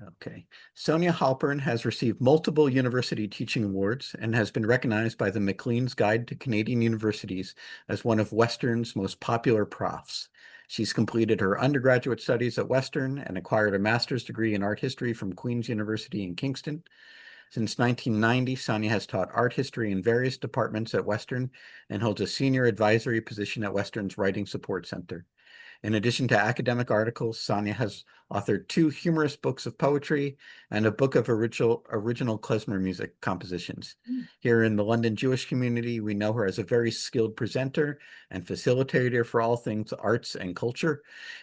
Okay. Sonia Halpern has received multiple university teaching awards and has been recognized by the Maclean's Guide to Canadian Universities as one of Western's most popular profs. She's completed her undergraduate studies at Western and acquired a master's degree in art history from Queen's University in Kingston. Since 1990, Sonia has taught art history in various departments at Western and holds a senior advisory position at Western's Writing Support Center. In addition to academic articles, Sonia has authored 2 humorous books of poetry and a book of original klezmer music compositions. Here in the London Jewish community, we know her as a very skilled presenter and facilitator for all things arts and culture.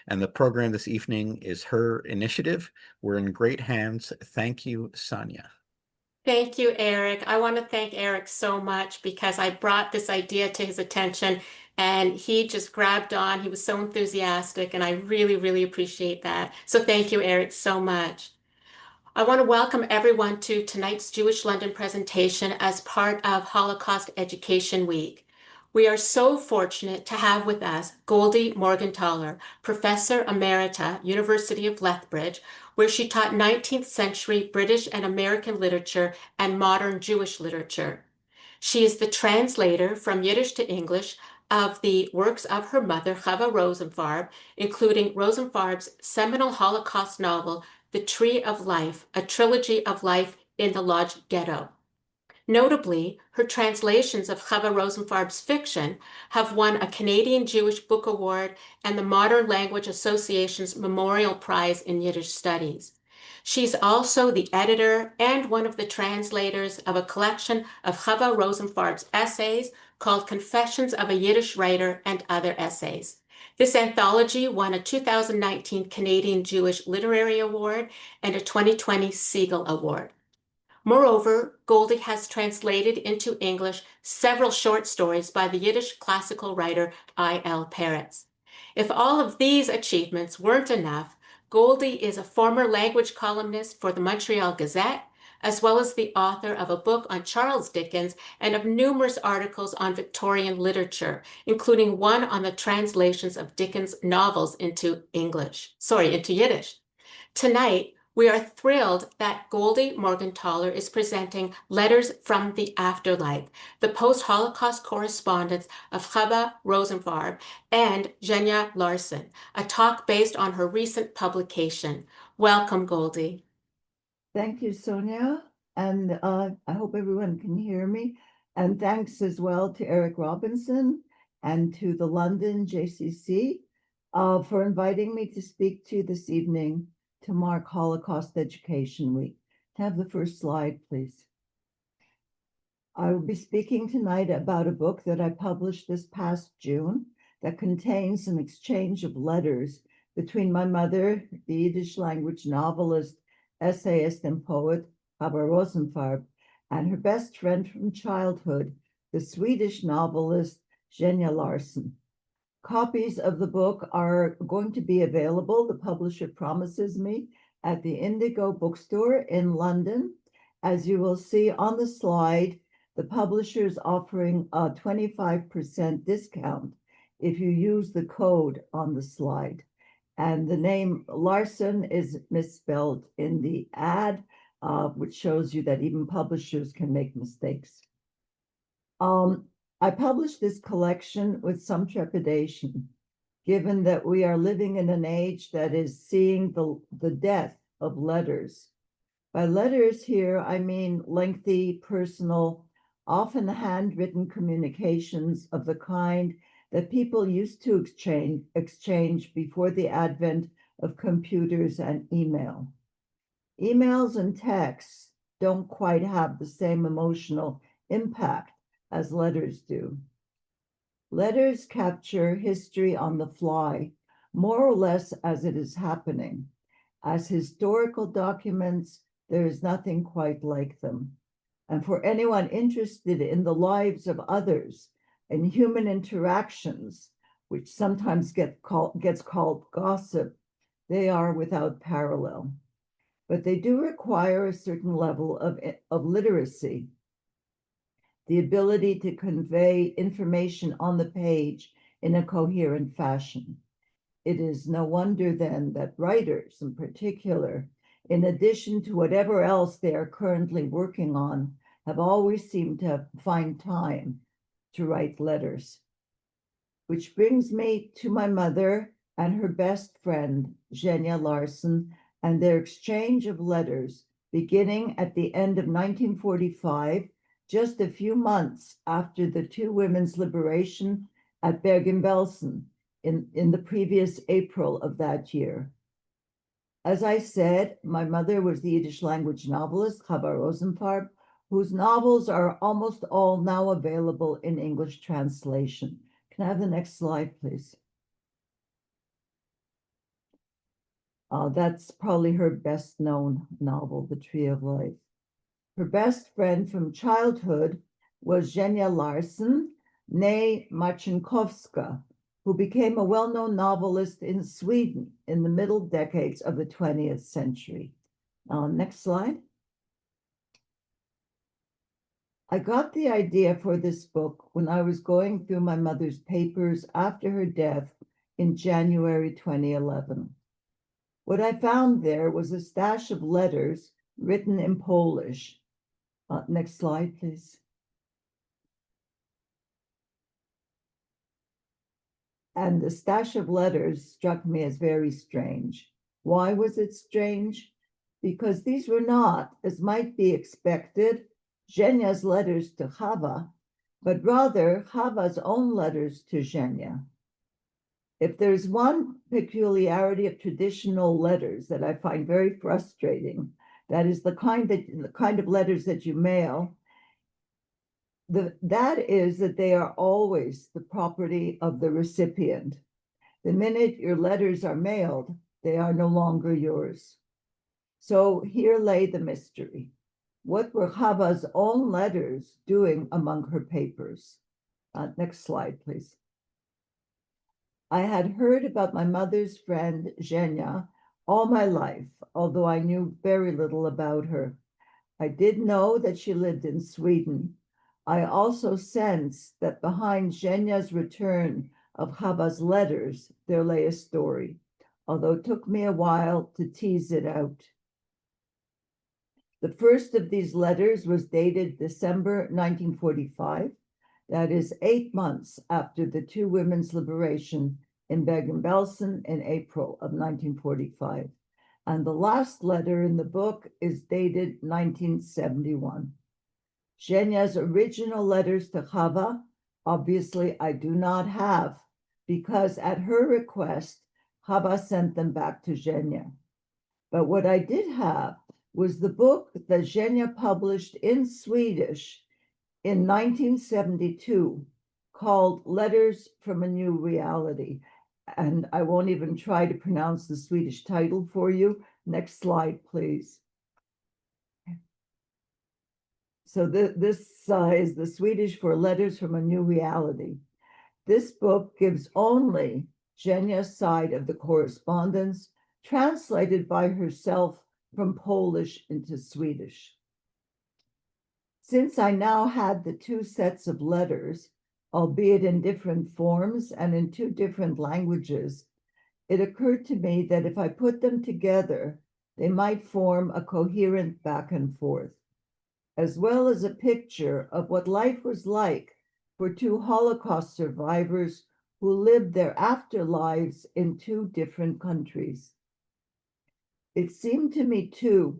And the program this evening is her initiative. We're in great hands. Thank you, Sonia. Thank you, Eric. I want to thank Eric so much because I brought this idea to his attention and he just grabbed on. He was so enthusiastic and I really, really appreciate that. So thank you, Eric, so much. I want to welcome everyone to tonight's Jewish London presentation as part of Holocaust Education Week. We are so fortunate to have with us Goldie Morgentaler, Professor Emerita, University of Lethbridge, where she taught 19th century British and American literature and modern Jewish literature. She is the translator from Yiddish to English of the works of her mother, Chava Rosenfarb, including Rosenfarb's seminal Holocaust novel, The Tree of Life, a trilogy of life in the Lodz Ghetto. Notably, her translations of Chava Rosenfarb's fiction have won a Canadian Jewish Book Award and the Modern Language Association's Memorial Prize in Yiddish Studies. She's also the editor and one of the translators of a collection of Chava Rosenfarb's essays called Confessions of a Yiddish Writer and Other Essays. This anthology won a 2019 Canadian Jewish Literary Award and a 2020 Siegel Award. Moreover, Goldie has translated into English several short stories by the Yiddish classical writer I.L. Peretz. If all of these achievements weren't enough, Goldie is a former language columnist for the Montreal Gazette, as well as the author of a book on Charles Dickens and of numerous articles on Victorian literature, including one on the translations of Dickens' novels into Yiddish. Tonight, we are thrilled that Goldie Morgentaler is presenting Letters from the Afterlife, the post-Holocaust correspondence of Chava Rosenfarb and Zenia Larsson, a talk based on her recent publication. Welcome, Goldie. Thank you, Sonia. And I hope everyone can hear me. And thanks as well to Eric Robinson and to the London JCC for inviting me to speak to you this evening to mark Holocaust Education Week. Have the first slide, please. I will be speaking tonight about a book that I published this past June that contains an exchange of letters between my mother, the Yiddish language novelist, essayist, and poet, Chava Rosenfarb, and her best friend from childhood, the Swedish novelist, Zenia Larsson. Copies of the book are going to be available, the publisher promises me, at the Indigo bookstore in London. As you will see on the slide, the publisher is offering a 25% discount if you use the code on the slide. And the name Larsson is misspelled in the ad, which shows you that even publishers can make mistakes. I published this collection with some trepidation, given that we are living in an age that is seeing the death of letters. By letters here, I mean lengthy, personal, often handwritten communications of the kind that people used to exchange before the advent of computers and email. Emails and texts don't quite have the same emotional impact as letters do. Letters capture history on the fly, more or less as it is happening. As historical documents, there is nothing quite like them. And for anyone interested in the lives of others and human interactions, which sometimes gets called gossip, they are without parallel. But they do require a certain level of literacy, the ability to convey information on the page in a coherent fashion. It is no wonder then that writers in particular in addition to whatever else they are currently working on, have always seemed to find time to write letters. Which brings me to my mother and her best friend, Zenia Larsson, and their exchange of letters beginning at the end of 1945, just a few months after the two women's liberation at Bergen-Belsen in the previous April of that year. As I said, my mother was the Yiddish language novelist, Chava Rosenfarb, whose novels are almost all now available in English translation. Can I have the next slide, please? That's probably her best known novel, The Tree of Life. Her best friend from childhood was Zenia Larsson, née Marcinkowska, who became a well-known novelist in Sweden in the middle decades of the 20th century. Next slide. I got the idea for this book when I was going through my mother's papers after her death in January 2011. What I found there was a stash of letters written in Polish. Next slide, please. And the stash of letters struck me as very strange. Why was it strange? Because these were not, as might be expected, Zenia's letters to Chava, but rather Chava's own letters to Zenia. If there's one peculiarity of traditional letters that I find very frustrating, that is the kind of letters that you mail, that is that they are always the property of the recipient. The minute your letters are mailed, they are no longer yours. So here lay the mystery. What were Chava's own letters doing among her papers? Next slide, please. I had heard about my mother's friend, Zenia, all my life, although I knew very little about her. I did know that she lived in Sweden. I also sensed that behind Zenia's return of Chava's letters, there lay a story, although it took me a while to tease it out. The first of these letters was dated December 1945. That is 8 months after the two women's liberation in Bergen-Belsen in April of 1945. And the last letter in the book is dated 1971. Zenia's original letters to Chava, obviously I do not have, because at her request, Chava sent them back to Zenia. But what I did have was the book that Zenia published in Swedish in 1972 called Letters from a New Reality. And I won't even try to pronounce the Swedish title for you. Next slide, please. So this is the Swedish for Letters from a New Reality. This book gives only Zenia's side of the correspondence, translated by herself from Polish into Swedish. Since I now had the two sets of letters, albeit in different forms and in two different languages, it occurred to me that if I put them together, they might form a coherent back and forth, as well as a picture of what life was like for two Holocaust survivors who lived their afterlives in two different countries. It seemed to me, too,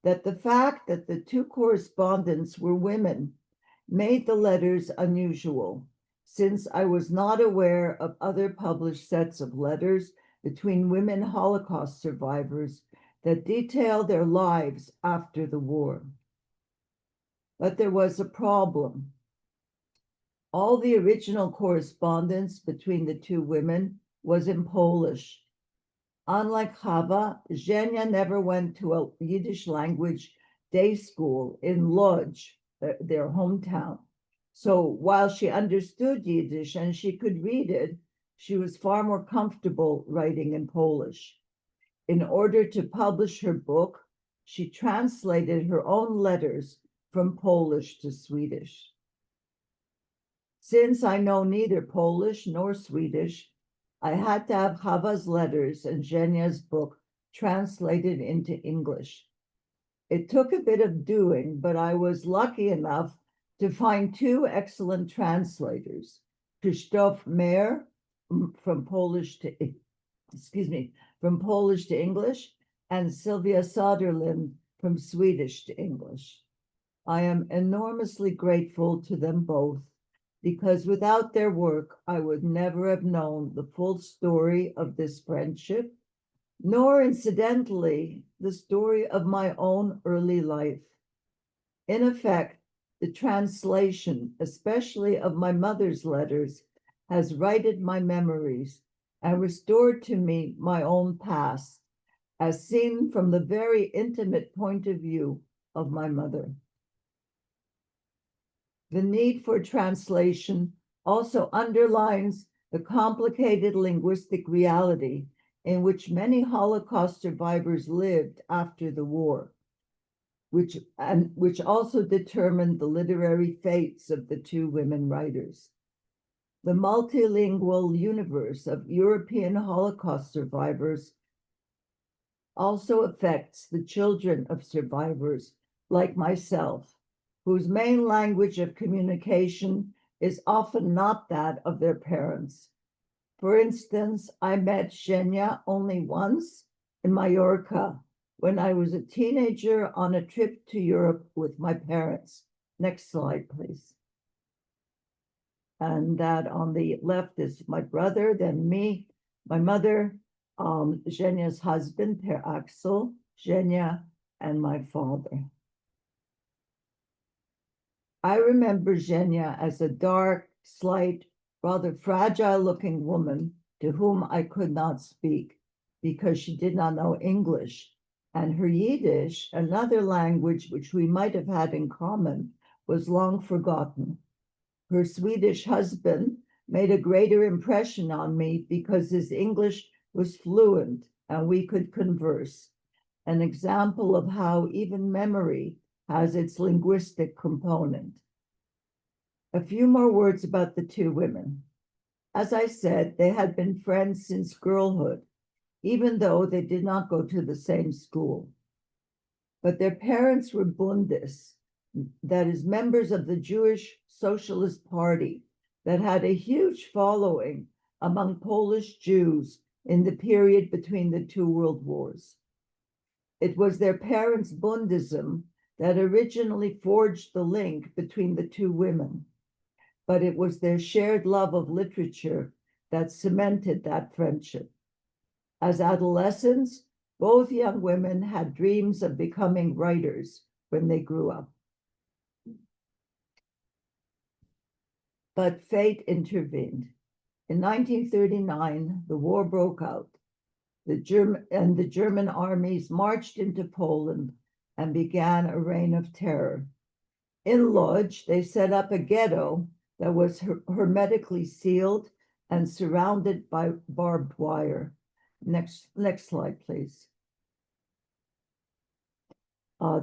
that the fact that the two correspondents were women made the letters unusual, since I was not aware of other published sets of letters between women Holocaust survivors that detail their lives after the war. But there was a problem. All the original correspondence between the two women was in Polish. Unlike Chava, Zenia never went to a Yiddish language day school in Łódź, their hometown. So while she understood Yiddish and she could read it, she was far more comfortable writing in Polish. In order to publish her book, she translated her own letters from Polish to Swedish. Since I know neither Polish nor Swedish, I had to have Chava's letters and Zenia's book translated into English. It took a bit of doing, but I was lucky enough to find two excellent translators, Krzysztof Mayer from Polish to, from Polish to English, and Sylvia Soderlund from Swedish to English. I am enormously grateful to them both, because without their work, I would never have known the full story of this friendship, nor incidentally, the story of my own early life. In effect, the translation, especially of my mother's letters, has righted my memories and restored to me my own past, as seen from the very intimate point of view of my mother. The need for translation also underlines the complicated linguistic reality in which many Holocaust survivors lived after the war, which also determined the literary fates of the two women writers. The multilingual universe of European Holocaust survivors also affects the children of survivors like myself, whose main language of communication is often not that of their parents. For instance, I met Zenia only once in Mallorca when I was a teenager on a trip to Europe with my parents. Next slide, please. And that on the left is my brother, then me, my mother, Zenia's husband, Per Axel, Zenia, and my father. I remember Zenia as a dark, slight, rather fragile-looking woman to whom I could not speak because she did not know English, and her Yiddish, another language which we might have had in common, was long forgotten. Her Swedish husband made a greater impression on me because his English was fluent and we could converse, an example of how even memory has its linguistic component. A few more words about the two women. As I said, they had been friends since girlhood, even though they did not go to the same school. But their parents were Bundes, that is, members of the Jewish Socialist Party that had a huge following among Polish Jews in the period between the two world wars. It was their parents' Bundism that originally forged the link between the two women, but it was their shared love of literature that cemented that friendship. As adolescents, both young women had dreams of becoming writers when they grew up. But fate intervened. In 1939, the war broke out. The German armies marched into Poland and began a reign of terror. In Lodz, they set up a ghetto that was hermetically sealed and surrounded by barbed wire. Next slide, please. I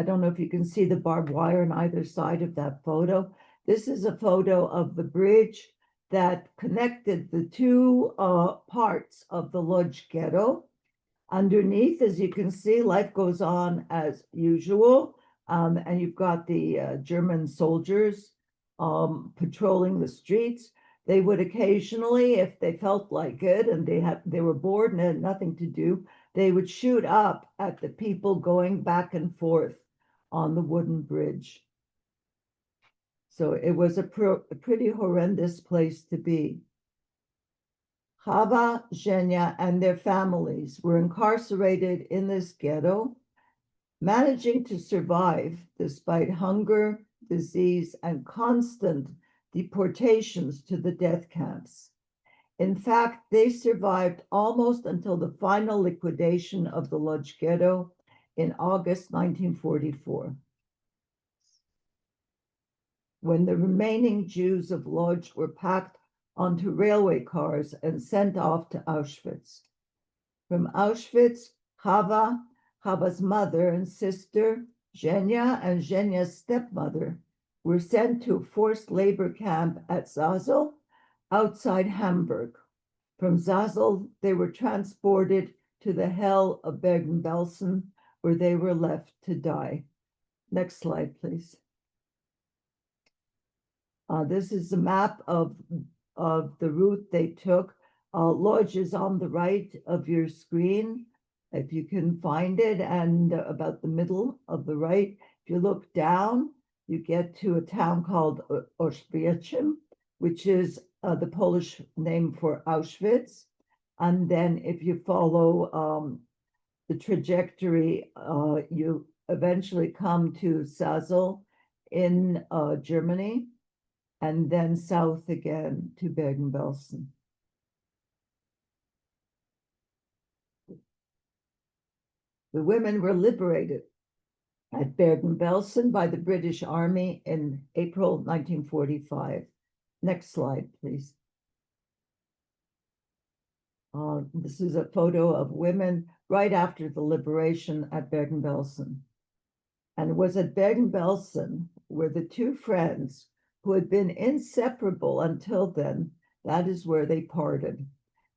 don't know if you can see the barbed wire on either side of that photo. This is a photo of the bridge that connected the two parts of the Lodz ghetto. Underneath, as you can see, life goes on as usual. And you've got the German soldiers patrolling the streets. They would occasionally, if they felt like it and they were bored and had nothing to do, they would shoot up at the people going back and forth on the wooden bridge. So it was a pretty horrendous place to be. Chava, Zenia, and their families were incarcerated in this ghetto, managing to survive despite hunger, disease, and constant deportations to the death camps. In fact, they survived almost until the final liquidation of the Lodz ghetto in August 1944, when the remaining Jews of Lodz were packed onto railway cars and sent off to Auschwitz. From Auschwitz, Chava's mother and sister, Zenia, and Zenia's stepmother were sent to a forced labor camp at Zazel, outside Hamburg. From Zazel, they were transported to the hell of Bergen-Belsen, where they were left to die. Next slide, please. This is a map of the route they took. Lodge is on the right of your screen, if you can find it, and about the middle of the right. If you look down, you get to a town called Oświęcim, which is the Polish name for Auschwitz. And then if you follow the trajectory, you eventually come to Sasel in Germany, and then south again to Bergen-Belsen. The women were liberated at Bergen-Belsen by the British Army in April 1945. Next slide, please. This is a photo of women right after the liberation at Bergen-Belsen. And it was at Bergen-Belsen where the two friends who had been inseparable until then, that is where they parted.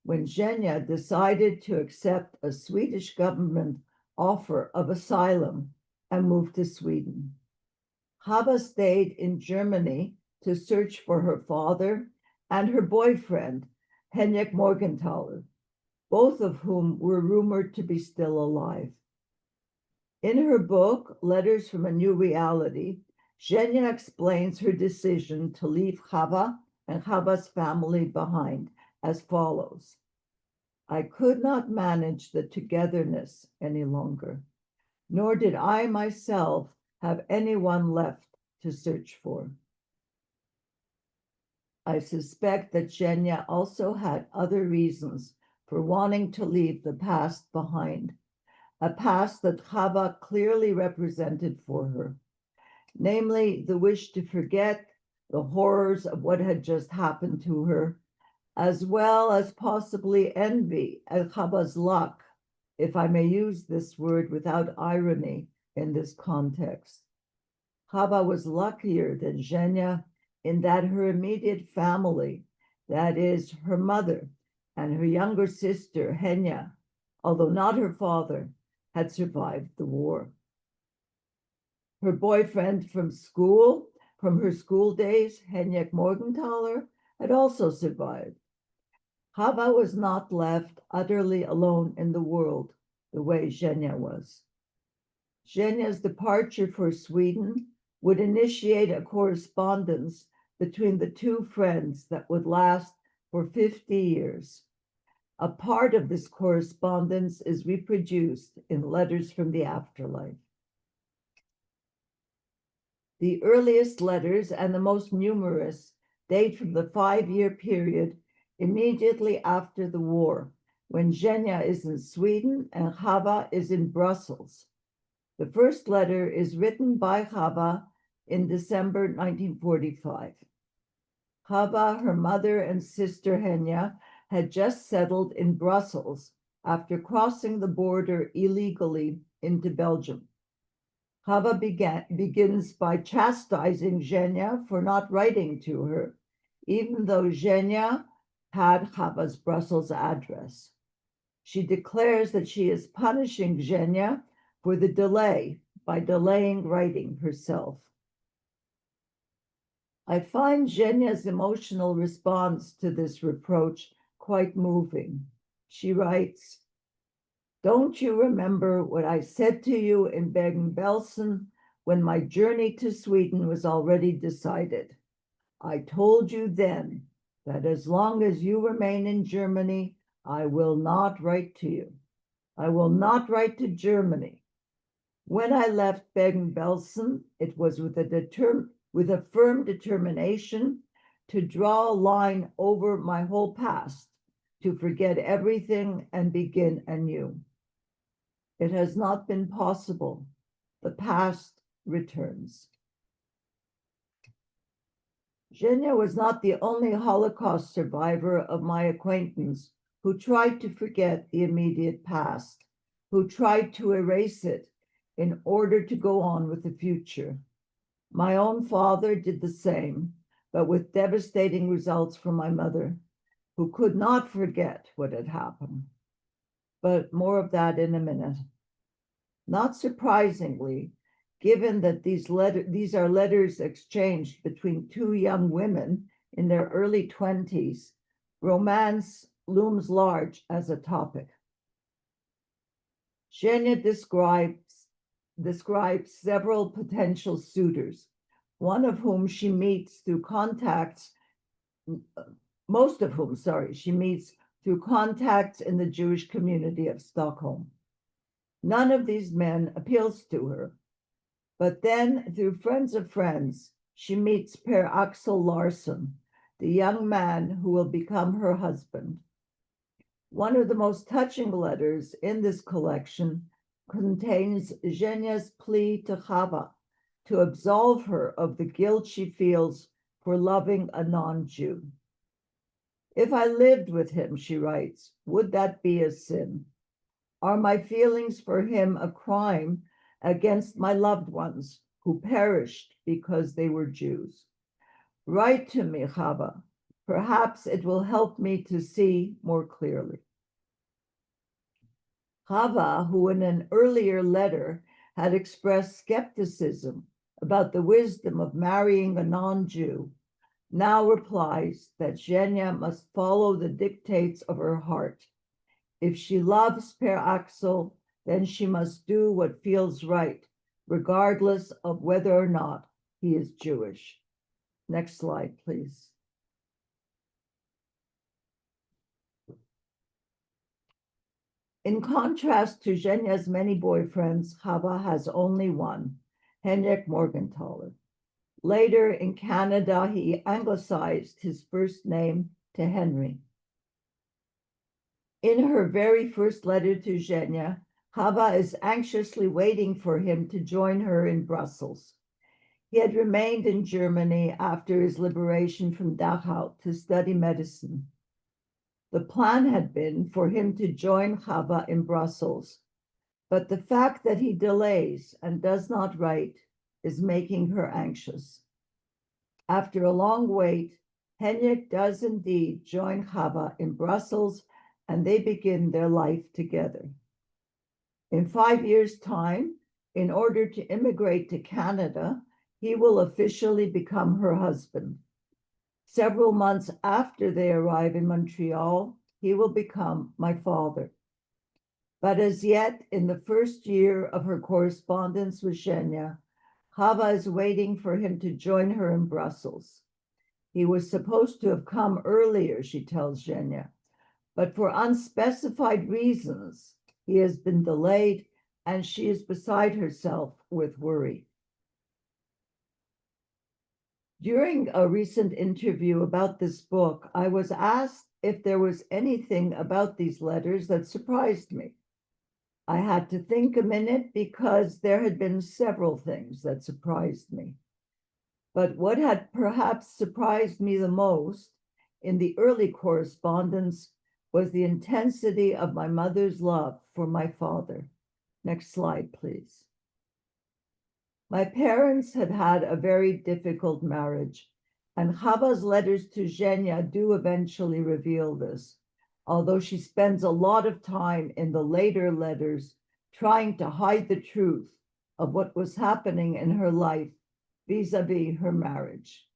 When Zenia decided to accept a Swedish government offer of asylum and moved to Sweden. Chava stayed in Germany to search for her father and her boyfriend, Henrik Morgentaler, both of whom were rumored to be still alive. In her book, Letters from a New Reality, Zenia explains her decision to leave Chava and Chava's family behind as follows. I could not manage the togetherness any longer, nor did I myself have anyone left to search for. I suspect that Zenia also had other reasons for wanting to leave the past behind, a past that Chava clearly represented for her. Namely, the wish to forget the horrors of what had just happened to her, as well as possibly envy at Chava's luck, if I may use this word without irony in this context. Chava was luckier than Zenia in that her immediate family, that is, her mother and her younger sister, Henya, although not her father, had survived the war. Her boyfriend from her school days, Henrik Morgentaler, had also survived. Chava was not left utterly alone in the world the way Zenia was. Zenia's departure for Sweden would initiate a correspondence between the two friends that would last for 50 years. A part of this correspondence is reproduced in Letters from the Afterlife. The earliest letters and the most numerous date from the 5-year period immediately after the war, when Zenia is in Sweden and Chava is in Brussels. The first letter is written by Chava in December 1945. Chava, her mother, and sister Henya had just settled in Brussels after crossing the border illegally into Belgium. Chava begins by chastising Zenia for not writing to her, even though Zenia had Chava's Brussels address. She declares that she is punishing Zenia for the delay by delaying writing herself. I find Zenia's emotional response to this reproach quite moving. She writes, "Don't you remember what I said to you in Bergen-Belsen when my journey to Sweden was already decided? I told you then that as long as you remain in Germany, I will not write to you. I will not write to Germany. When I left Bergen-Belsen, it was with a firm determination to draw a line over my whole past, to forget everything and begin anew. It has not been possible. The past returns." Zenia was not the only Holocaust survivor of my acquaintance who tried to forget the immediate past, who tried to erase it in order to go on with the future. My own father did the same, but with devastating results for my mother, who could not forget what had happened. but more of that in a minute. Not surprisingly, given that these are letters exchanged between two young women in their early 20s, romance looms large as a topic. Zenia describes several potential suitors, one of whom she meets through contacts, most of whom, she meets through contacts in the Jewish community of Stockholm. None of these men appeals to her, but then through friends of friends, she meets Per Axel Larsson, the young man who will become her husband. One of the most touching letters in this collection contains Zenia's plea to Chava to absolve her of the guilt she feels for loving a non-Jew. If I lived with him, she writes, would that be a sin? Are my feelings for him a crime against my loved ones who perished because they were Jews? Write to me, Chava. Perhaps it will help me to see more clearly. Chava, who in an earlier letter had expressed skepticism about the wisdom of marrying a non-Jew, now replies that Zenia must follow the dictates of her heart. If she loves Per Axel, then she must do what feels right, regardless of whether or not he is Jewish. Next slide, please. In contrast to Zenia's many boyfriends, Chava has only one, Henrik Morgentaler. Later in Canada, he anglicized his first name to Henry. In her very first letter to Zenia, Chava is anxiously waiting for him to join her in Brussels. He had remained in Germany after his liberation from Dachau to study medicine. The plan had been for him to join Chava in Brussels, but the fact that he delays and does not write is making her anxious. After a long wait, Henrik does indeed join Chava in Brussels, and they begin their life together. In 5 years' time, in order to immigrate to Canada, he will officially become her husband. Several months after they arrive in Montreal, he will become my father. But as yet, in the first year of her correspondence with Zenia, Chava is waiting for him to join her in Brussels. He was supposed to have come earlier, she tells Zenia, but for unspecified reasons, he has been delayed, and she is beside herself with worry. During a recent interview about this book, I was asked if there was anything about these letters that surprised me. I had to think a minute because there had been several things that surprised me. But what had perhaps surprised me the most in the early correspondence was the intensity of my mother's love for my father. Next slide, please. My parents had had a very difficult marriage, and Chava's letters to Zenia do eventually reveal this, although she spends a lot of time in the later letters trying to hide the truth of what was happening in her life vis-a-vis her marriage.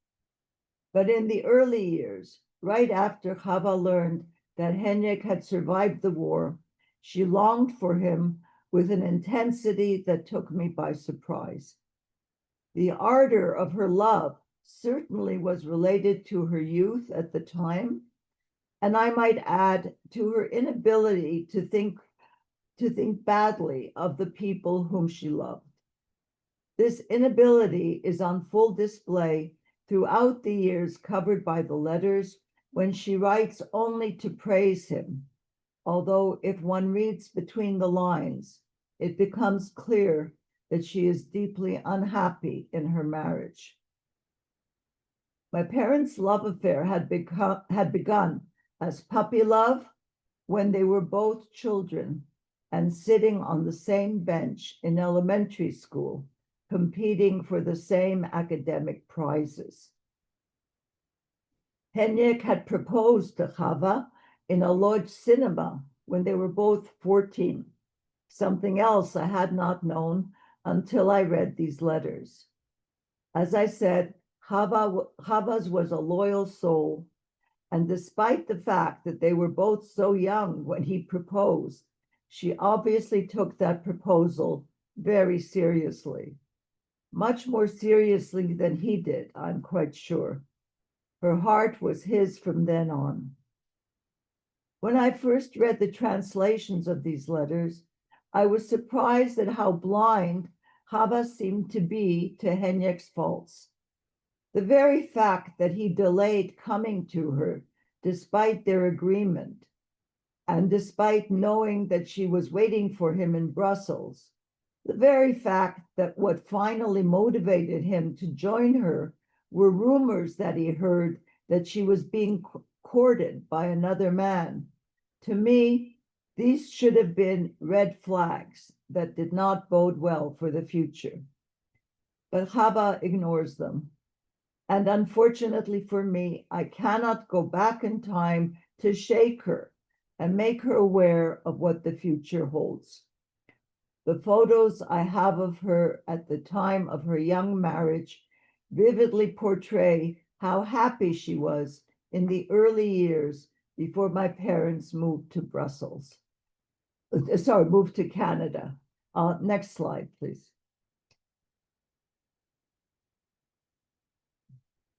But in the early years, right after Chava learned that Henrik had survived the war, she longed for him with an intensity that took me by surprise. The ardor of her love certainly was related to her youth at the time, and I might add to her inability to think badly of the people whom she loved. This inability is on full display throughout the years covered by the letters, when she writes only to praise him, although if one reads between the lines, it becomes clear that she is deeply unhappy in her marriage. My parents' love affair had begun as puppy love when they were both children and sitting on the same bench in elementary school, competing for the same academic prizes. Henrik had proposed to Chava in a lodge cinema when they were both 14, something else I had not known until I read these letters. As I said, Chava's was a loyal soul, and despite the fact that they were both so young when he proposed, she obviously took that proposal very seriously. Much more seriously than he did, I'm quite sure. Her heart was his from then on. When I first read the translations of these letters, I was surprised at how blind Chava seemed to be to Henek's faults. The very fact that he delayed coming to her despite their agreement, and despite knowing that she was waiting for him in Brussels, the very fact that what finally motivated him to join her were rumors that he heard that she was being courted by another man. To me, these should have been red flags that did not bode well for the future. But Chava ignores them. And unfortunately for me, I cannot go back in time to shake her and make her aware of what the future holds. The photos I have of her at the time of her young marriage vividly portray how happy she was in the early years before my parents moved to moved to Canada. Next slide, please.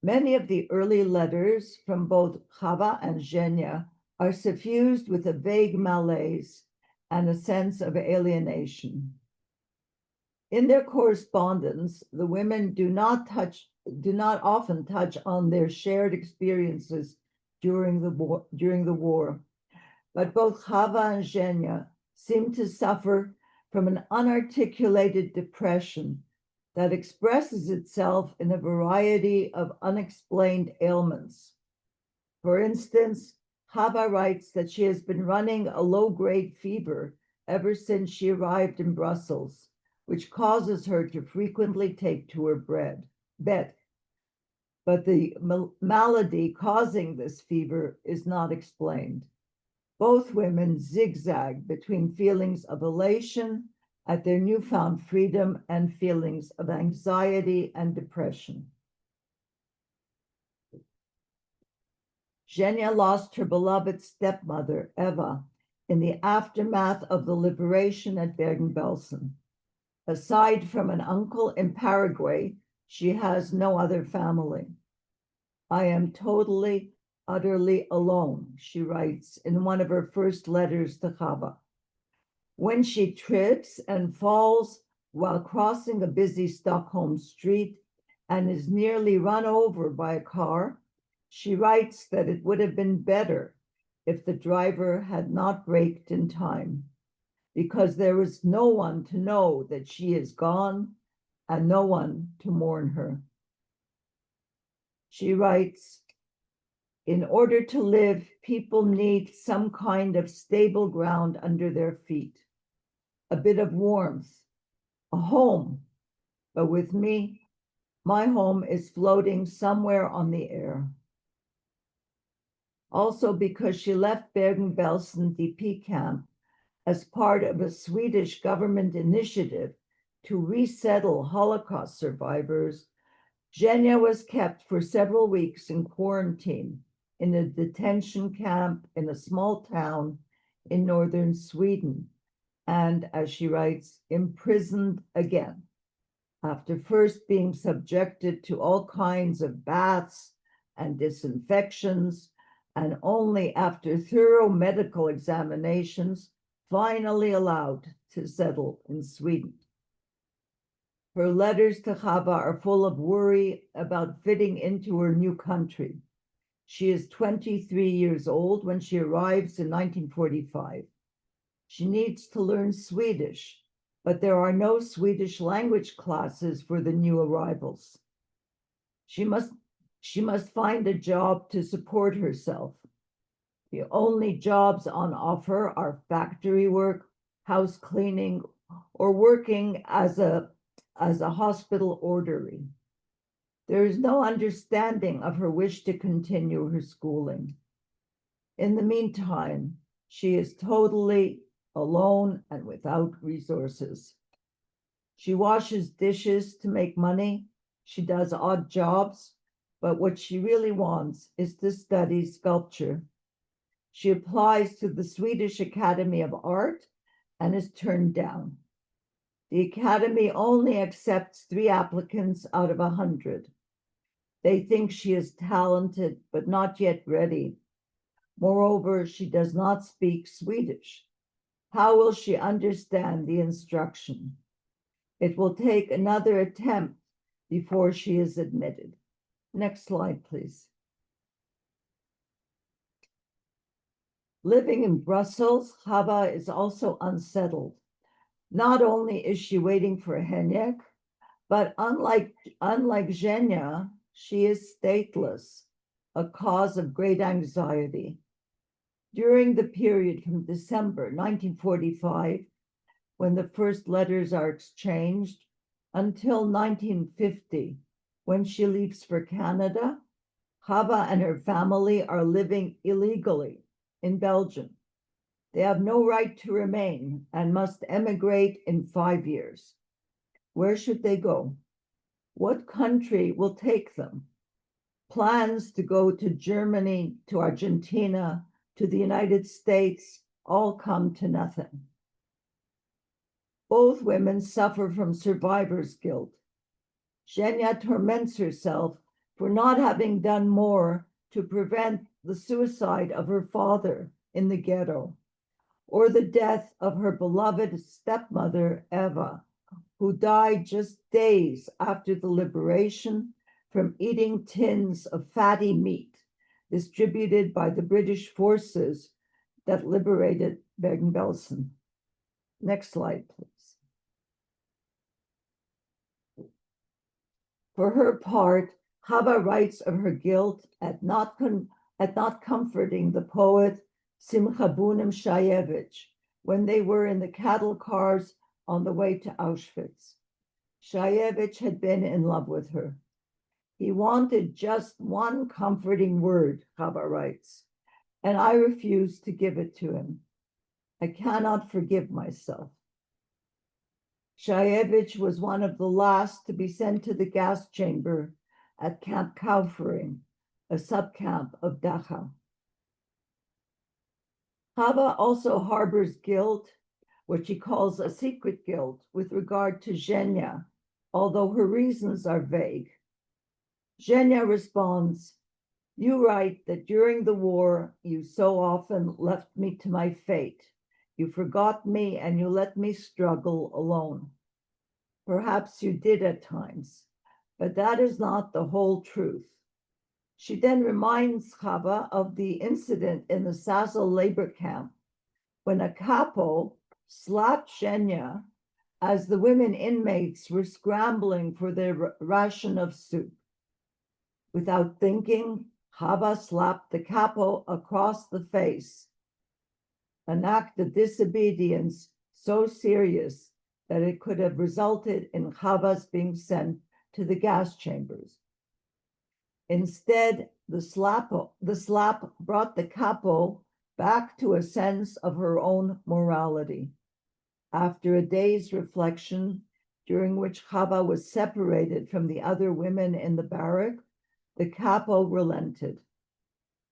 Many of the early letters from both Chava and Zenia are suffused with a vague malaise and a sense of alienation. In their correspondence, the women do not often touch on their shared experiences during the war, but both Chava and Zenia seem to suffer from an unarticulated depression that expresses itself in a variety of unexplained ailments. For instance, Chava writes that she has been running a low-grade fever ever since she arrived in Brussels, which causes her to frequently take to her bed. But the malady causing this fever is not explained. Both women zigzag between feelings of elation at their newfound freedom and feelings of anxiety and depression. Zenia lost her beloved stepmother, Eva, in the aftermath of the liberation at Bergen-Belsen. Aside from an uncle in Paraguay, she has no other family. I am totally, utterly alone, she writes in one of her first letters to Chava. When she trips and falls while crossing a busy Stockholm street and is nearly run over by a car, she writes that it would have been better if the driver had not braked in time, because there is no one to know that she is gone and no one to mourn her. She writes, in order to live, people need some kind of stable ground under their feet, a bit of warmth, a home. But with me, my home is floating somewhere on the air. Also because she left Bergen-Belsen DP camp as part of a Swedish government initiative to resettle Holocaust survivors, Zenia was kept for several weeks in quarantine in a detention camp in a small town in northern Sweden, and, as she writes, imprisoned again, after first being subjected to all kinds of baths and disinfections, and only after thorough medical examinations, finally allowed to settle in Sweden. Her letters to Chava are full of worry about fitting into her new country. She is 23 years old when she arrives in 1945. She needs to learn Swedish, but there are no Swedish language classes for the new arrivals. She must find a job to support herself. The only jobs on offer are factory work, house cleaning, or working as a hospital orderly. There is no understanding of her wish to continue her schooling. In the meantime, She is totally alone and without resources. She washes dishes to make money. She does odd jobs, but what she really wants is to study sculpture. She applies to the Swedish Academy of Art and is turned down. The Academy only accepts 3 applicants out of 100. They think she is talented, but not yet ready. Moreover, she does not speak Swedish. How will she understand the instruction? It will take another attempt before she is admitted. Next slide, please. Living in Brussels, Chava is also unsettled. Not only is she waiting for Henrik, but unlike Zenia, she is stateless, a cause of great anxiety. During the period from December 1945, when the first letters are exchanged, until 1950, when she leaves for Canada, Chava and her family are living illegally in Belgium. They have no right to remain and must emigrate in 5 years. Where should they go? What country will take them? Plans to go to Germany, to Argentina, to the United States all come to nothing. Both women suffer from survivor's guilt. Zenia torments herself for not having done more to prevent the suicide of her father in the ghetto, or the death of her beloved stepmother, Eva, who died just days after the liberation from eating tins of fatty meat distributed by the British forces that liberated Bergen-Belsen. Next slide, please. For her part, Chava writes of her guilt at not comforting the poet Simcha Bunim Shayevich when they were in the cattle cars on the way to Auschwitz. Shayevich had been in love with her. He wanted just one comforting word, Chava writes, and I refused to give it to him. I cannot forgive myself. Shayevich was one of the last to be sent to the gas chamber at Camp Kaufering, a subcamp of Dachau. Chava also harbors guilt, what she calls a secret guilt, with regard to Zenia, although her reasons are vague. Zenia responds, "You write that during the war, you so often left me to my fate. You forgot me and you let me struggle alone. Perhaps you did at times, but that is not the whole truth." She then reminds Chava of the incident in the Sasol labor camp when a capo slapped Zenia as the women inmates were scrambling for their ration of soup. Without thinking, Chava slapped the capo across the face, an act of disobedience so serious that it could have resulted in Chava's being sent to the gas chambers. Instead, the slap brought the capo back to a sense of her own morality. After a day's reflection, during which Chava was separated from the other women in the barrack, the capo relented.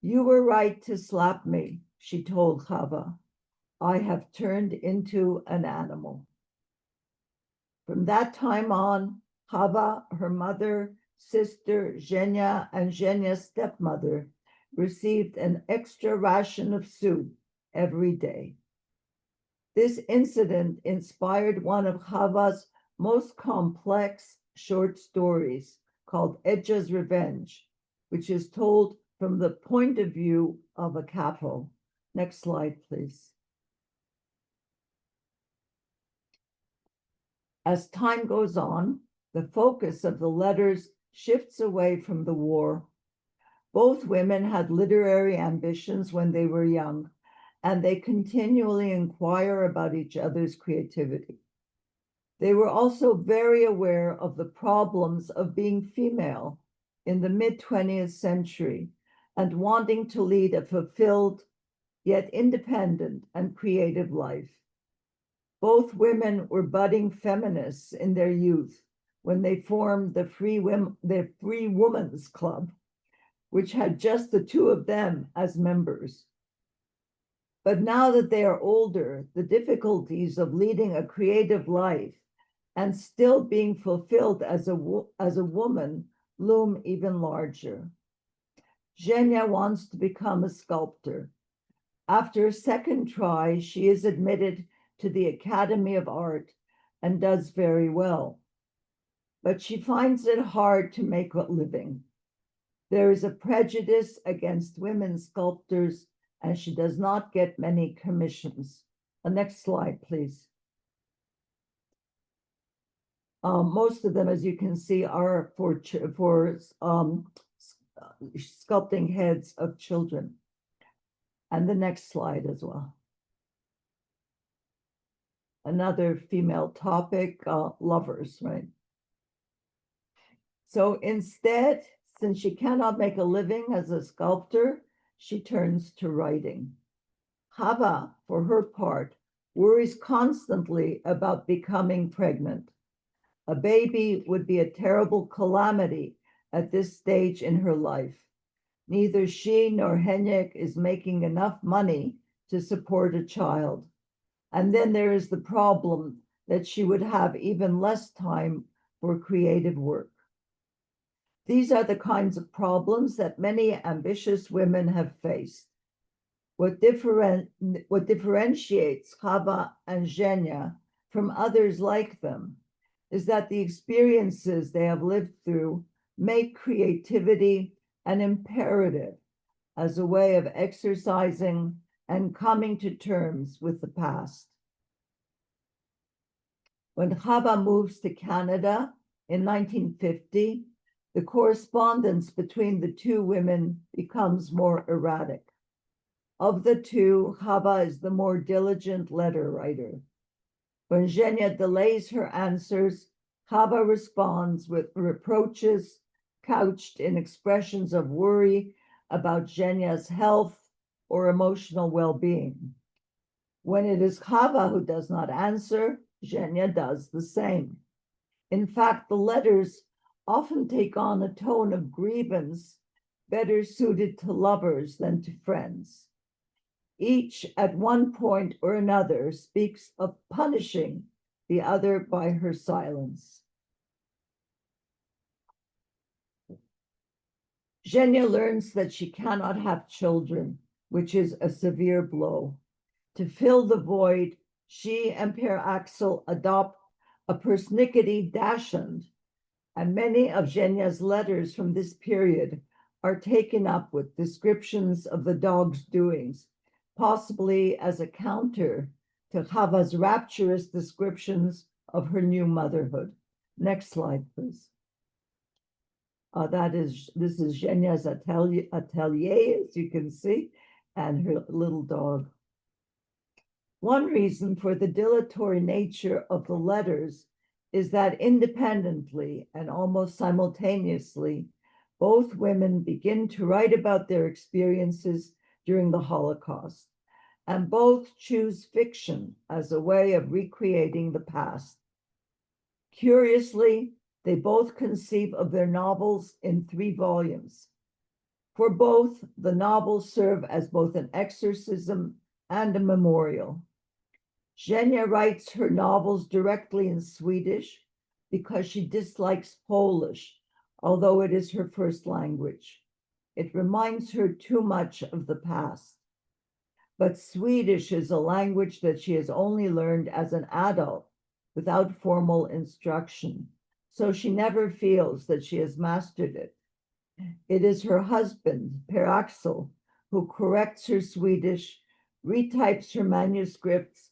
"You were right to slap me," she told Chava. "I have turned into an animal." From that time on, Chava, her mother, sister, Zenia, and Zenia's stepmother received an extra ration of soup every day. This incident inspired one of Chava's most complex short stories called Edja's Revenge, which is told from the point of view of a capo. Next slide, please. As time goes on, the focus of the letters shifts away from the war. Both women had literary ambitions when they were young, and they continually inquire about each other's creativity. They were also very aware of the problems of being female in the mid-20th century and wanting to lead a fulfilled yet independent and creative life. Both women were budding feminists in their youth when they formed the Free Women's Club, which had just the two of them as members. But now that they are older, the difficulties of leading a creative life and still being fulfilled as a woman loom even larger. Zenia wants to become a sculptor. After a second try, she is admitted to the Academy of Art and does very well. But she finds it hard to make a living. There is a prejudice against women sculptors, and she does not get many commissions. The next slide, please. Most of them, as you can see, are for sculpting heads of children. And the next slide as well. Another female topic, lovers, right? So instead, since she cannot make a living as a sculptor, she turns to writing. Chava, for her part, worries constantly about becoming pregnant. A baby would be a terrible calamity at this stage in her life. Neither she nor Henrik is making enough money to support a child. And then there is the problem that she would have even less time for creative work. These are the kinds of problems that many ambitious women have faced. What differentiates Chava and Zenia from others like them is that the experiences they have lived through make creativity an imperative as a way of exercising and coming to terms with the past. When Chava moves to Canada in 1950, the correspondence between the two women becomes more erratic. Of the two, Chava is the more diligent letter writer. When Zenia delays her answers, Chava responds with reproaches couched in expressions of worry about Zenia's health or emotional well-being. When it is Chava who does not answer, Zenia does the same. In fact, the letters often take on a tone of grievance better suited to lovers than to friends. Each, at one point or another, speaks of punishing the other by her silence. Zenia learns that she cannot have children, which is a severe blow. To fill the void, she and Per Axel adopt a persnickety dachshund, and many of Zenia's letters from this period are taken up with descriptions of the dog's doings, possibly as a counter to Chava's rapturous descriptions of her new motherhood. Next slide, please. This is Zenia's atelier, as you can see, and her little dog. One reason for the dilatory nature of the letters is that independently and almost simultaneously, both women begin to write about their experiences during the Holocaust, and both choose fiction as a way of recreating the past. Curiously, they both conceive of their novels in 3 volumes. For both, the novels serve as both an exorcism and a memorial. Zenia writes her novels directly in Swedish because she dislikes Polish, although it is her first language. It reminds her too much of the past. But Swedish is a language that she has only learned as an adult without formal instruction, so she never feels that she has mastered it. It is her husband, Per Axel, who corrects her Swedish, retypes her manuscripts,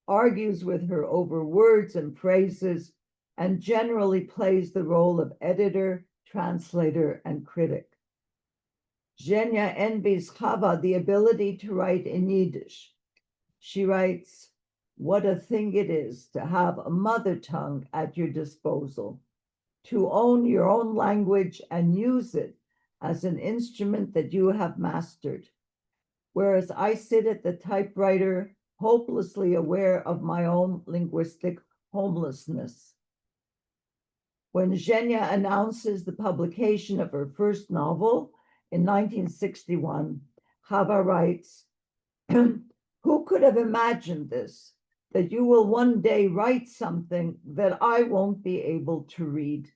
argues with her over words and phrases, and generally plays the role of editor, translator, and critic. Zenia envies Chava the ability to write in Yiddish. She writes, "What a thing it is to have a mother tongue at your disposal, to own your own language and use it as an instrument that you have mastered. whereas I sit at the typewriter, hopelessly aware of my own linguistic homelessness. When Zenia announces the publication of her first novel in 1961, Chava writes, "Who could have imagined this, that you will one day write something that I won't be able to read?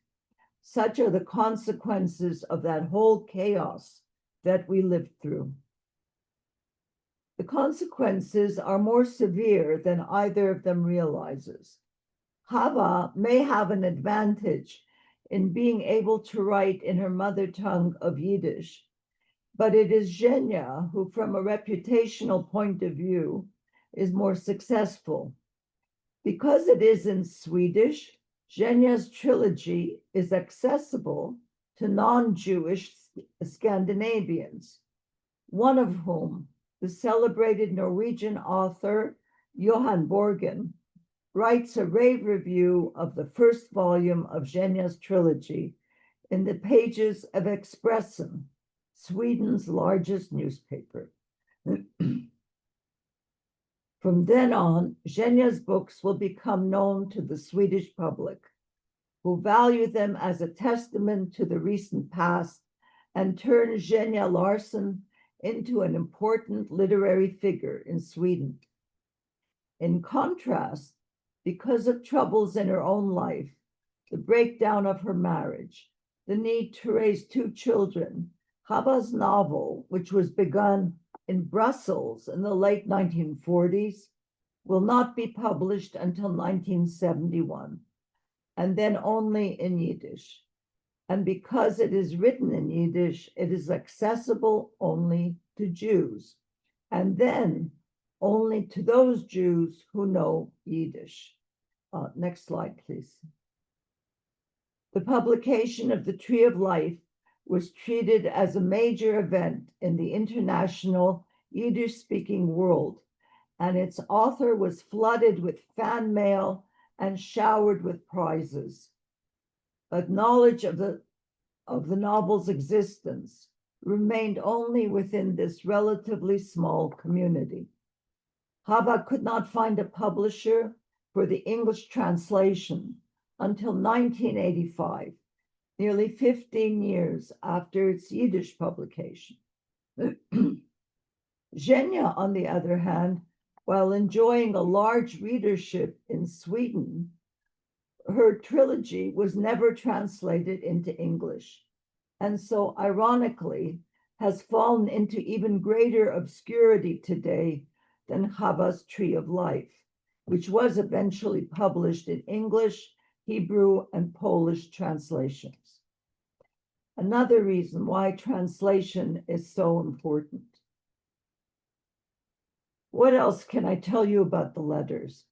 Such are the consequences of that whole chaos that we lived through." The consequences are more severe than either of them realizes. Chava may have an advantage in being able to write in her mother tongue of Yiddish, but it is Zenia who, from a reputational point of view, is more successful. Because it is in Swedish, Zenia's trilogy is accessible to non-Jewish Scandinavians, one of whom, the celebrated Norwegian author Johan Borgen, writes a rave review of the first volume of Zenia's trilogy in the pages of Expressen, Sweden's largest newspaper. From then on, Zenia's books will become known to the Swedish public, who value them as a testament to the recent past and turn Zenia Larsson into an important literary figure in Sweden. In contrast, because of troubles in her own life, the breakdown of her marriage, the need to raise two children, Chava's novel, which was begun in Brussels in the late 1940s, will not be published until 1971, and then only in Yiddish. And because it is written in Yiddish, it is accessible only to Jews, and then only to those Jews who know Yiddish. Next slide, please. The publication of The Tree of Life was treated as a major event in the international Yiddish-speaking world, and its author was flooded with fan mail and showered with prizes. But knowledge of the novel's existence remained only within this relatively small community. Chava could not find a publisher for the English translation until 1985, nearly 15 years after its Yiddish publication. Zenia, on the other hand, while enjoying a large readership in Sweden, her trilogy was never translated into English, and so ironically has fallen into even greater obscurity today than Chava's Tree of Life, which was eventually published in English, Hebrew, and Polish translations. Another reason why translation is so important. What else can I tell you about the letters?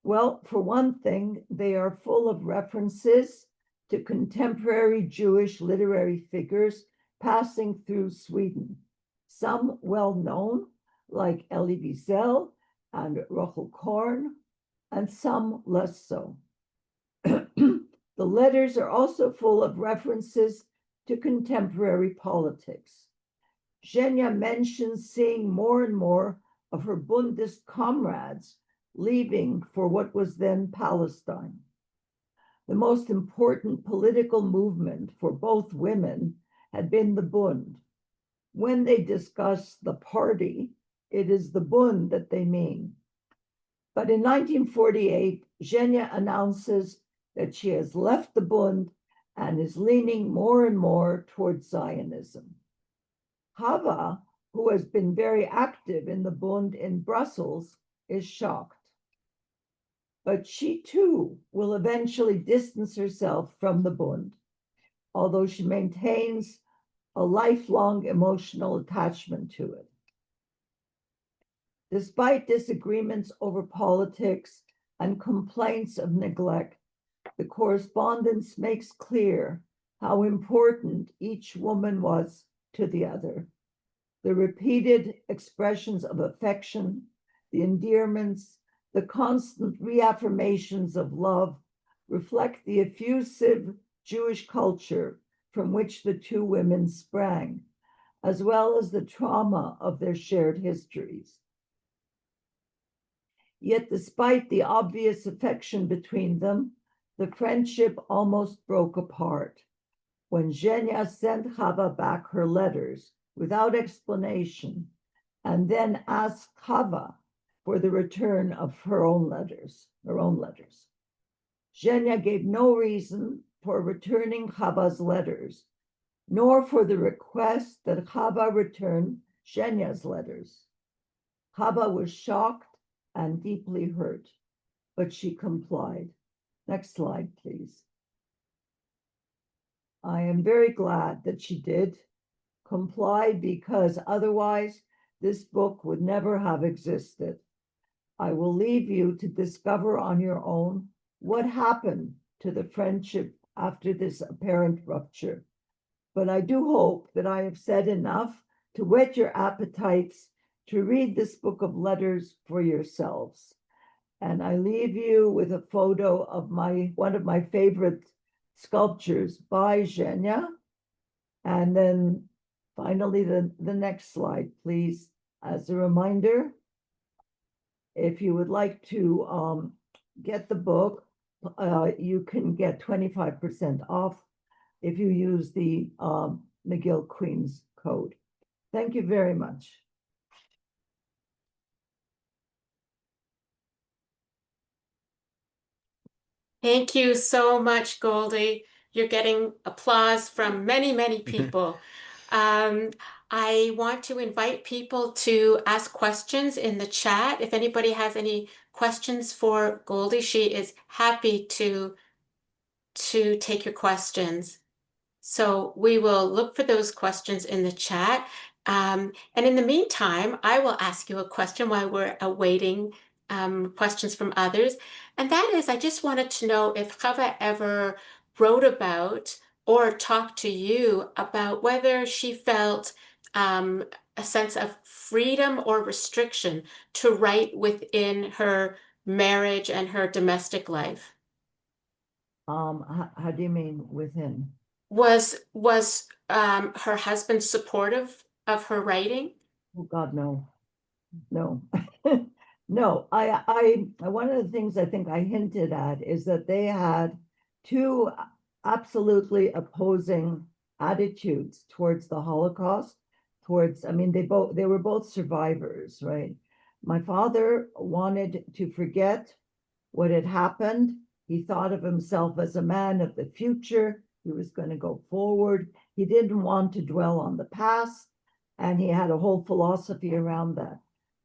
Well, for one thing, they are full of references to contemporary Jewish literary figures passing through Sweden, some well-known, like Elie Wiesel and Rochel Korn, and some less so. The letters are also full of references to contemporary politics. Zenia mentions seeing more and more of her Bundist comrades leaving for what was then Palestine. The most important political movement for both women had been the Bund. When they discuss the party, it is the Bund that they mean. But in 1948, Zenia announces that she has left the Bund and is leaning more and more towards Zionism. Chava, who has been very active in the Bund in Brussels, is shocked. But she too will eventually distance herself from the Bund, although she maintains a lifelong emotional attachment to it. Despite disagreements over politics and complaints of neglect, the correspondence makes clear how important each woman was to the other. The repeated expressions of affection, the endearments, the constant reaffirmations of love reflect the effusive Jewish culture from which the two women sprang, as well as the trauma of their shared histories. Yet, despite the obvious affection between them, the friendship almost broke apart when Zenia sent Chava back her letters without explanation, and then asked Chava for the return of her own letters. Zenia gave no reason for returning Chava's letters, nor for the request that Chava return Zenia's letters. Chava was shocked and deeply hurt, but she complied. Next slide, please. I am very glad that she did comply, because otherwise this book would never have existed. I will leave you to discover on your own what happened to the friendship after this apparent rupture. But I do hope that I have said enough to whet your appetites to read this book of letters for yourselves. And I leave you with a photo of one of my favorite sculptures by Zenia. And then finally, the next slide, please. As a reminder, if you would like to get the book, you can get 25% off if you use the McGill Queens code. Thank you very much. Thank you so much, Goldie. You're getting applause from many, many people. I want to invite people to ask questions in the chat. If anybody has any questions for Goldie, she is happy to take your questions. So we will look for those questions in the chat. And in the meantime, I will ask you a question while we're awaiting questions from others. And that is, I just wanted to know if Chava ever wrote about or talked to you about whether she felt a sense of freedom or restriction to write within her marriage and her domestic life. How do you mean within? Was her husband supportive of her writing? Oh God, no. No. I one of the things I think I hinted at is that they had two absolutely opposing attitudes towards the Holocaust. I mean, they were both survivors, right? My father wanted to forget what had happened. He thought of himself as a man of the future. He was going to go forward. He didn't want to dwell on the past, and he had a whole philosophy around that.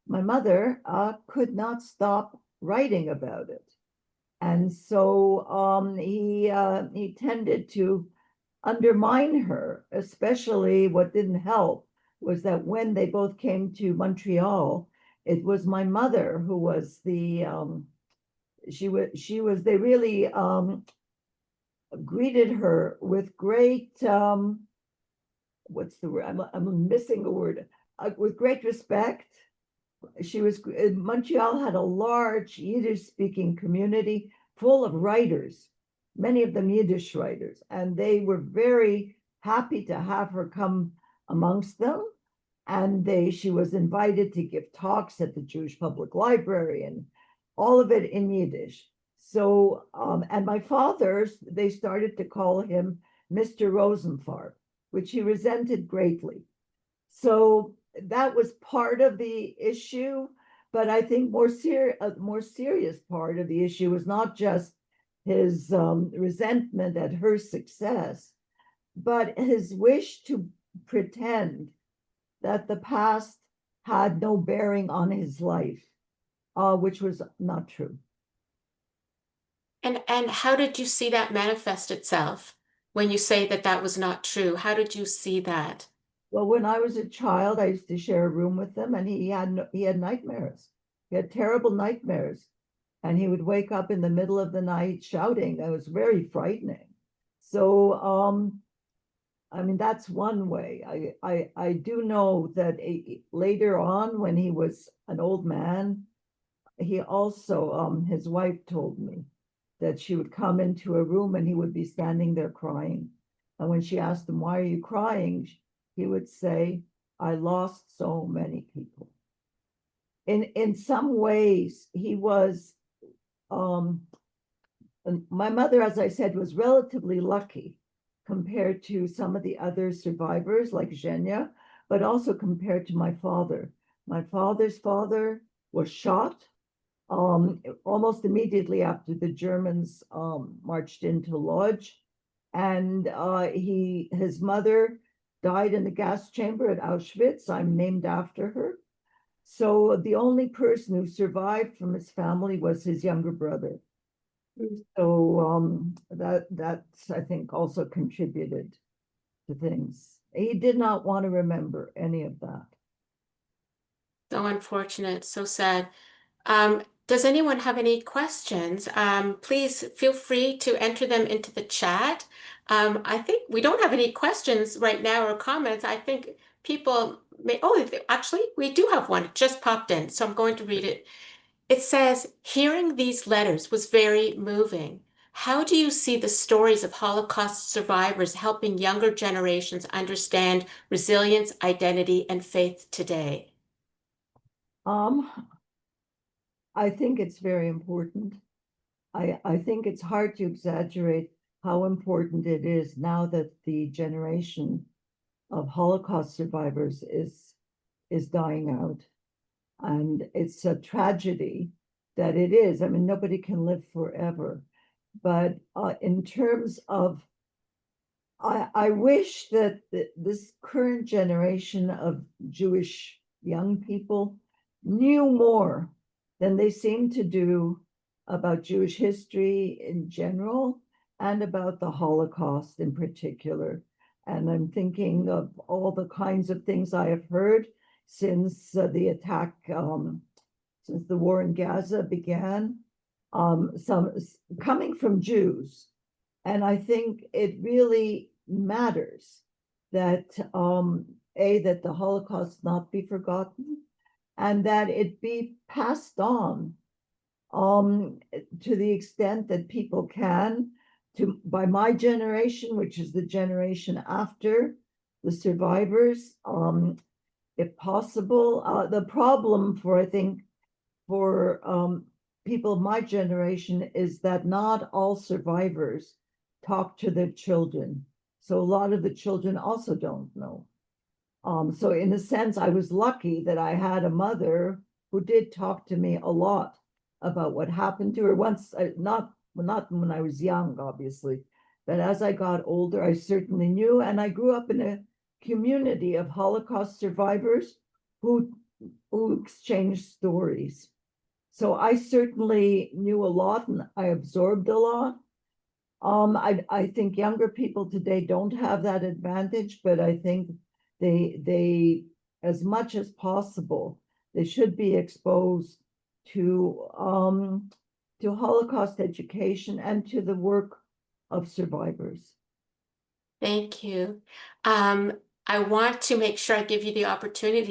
My mother could not stop writing about it. And so he tended to undermine her, especially what didn't help was that when they both came to Montreal, it was my mother who was they really greeted her with great, what's the word? I'm missing a word, with great respect. Montreal had a large Yiddish speaking community full of writers, many of them Yiddish writers, and they were very happy to have her come amongst them. And she was invited to give talks at the Jewish Public Library, and all of it in Yiddish. So, and my father, they started to call him Mr. Rosenfarb, which he resented greatly. So that was part of the issue, but I think more serious part of the issue was not just his resentment at her success, but his wish to pretend that the past had no bearing on his life, which was not true. And how did you see that manifest itself when you say that that was not true? How did you see that? Well, when I was a child, I used to share a room with him, and he had nightmares. He had terrible nightmares, and he would wake up in the middle of the night shouting. It was very frightening. So, I mean, that's one way. I do know that later on, when he was an old man, he also, his wife told me that she would come into a room and he would be standing there crying. And when she asked him, "Why are you crying?" he would say, I lost so many people. In some ways, he was, my mother, as I said, was relatively lucky compared to some of the other survivors like Zenia, but also compared to my father. My father's father was shot almost immediately after the Germans marched into Lodz. And his mother died in the gas chamber at Auschwitz. I'm named after her. So the only person who survived from his family was his younger brother. So that's, I think, also contributed to things. He did not want to remember any of that. So unfortunate, so sad. Does anyone have any questions? Please feel free to enter them into the chat. I think we don't have any questions right now or comments. I think people may, oh, actually, we do have one. It just popped in, so I'm going to read it. It says, hearing these letters was very moving. How do you see the stories of Holocaust survivors helping younger generations understand resilience, identity, and faith today? I think it's very important. I think it's hard to exaggerate how important it is now that the generation of Holocaust survivors is dying out. And it's a tragedy that it is. I mean, nobody can live forever. But in terms of, I wish that this current generation of Jewish young people knew more than they seem to do about Jewish history in general and about the Holocaust in particular. And I'm thinking of all the kinds of things I have heard since the attack, since the war in Gaza began, some coming from Jews. And I think it really matters that, that the Holocaust not be forgotten and that it be passed on to the extent that people can, by my generation, which is the generation after the survivors, if possible. The problem for, I think, for people of my generation is that not all survivors talk to their children. So a lot of the children also don't know. So in a sense, I was lucky that I had a mother who did talk to me a lot about what happened to her once, not when I was young, obviously, but as I got older, I certainly knew. And I grew up in a community of Holocaust survivors who exchanged stories. So I certainly knew a lot and I absorbed a lot. I think younger people today don't have that advantage, but I think they as much as possible, they should be exposed to Holocaust education and to the work of survivors. Thank you. I want to make sure I give you the opportunity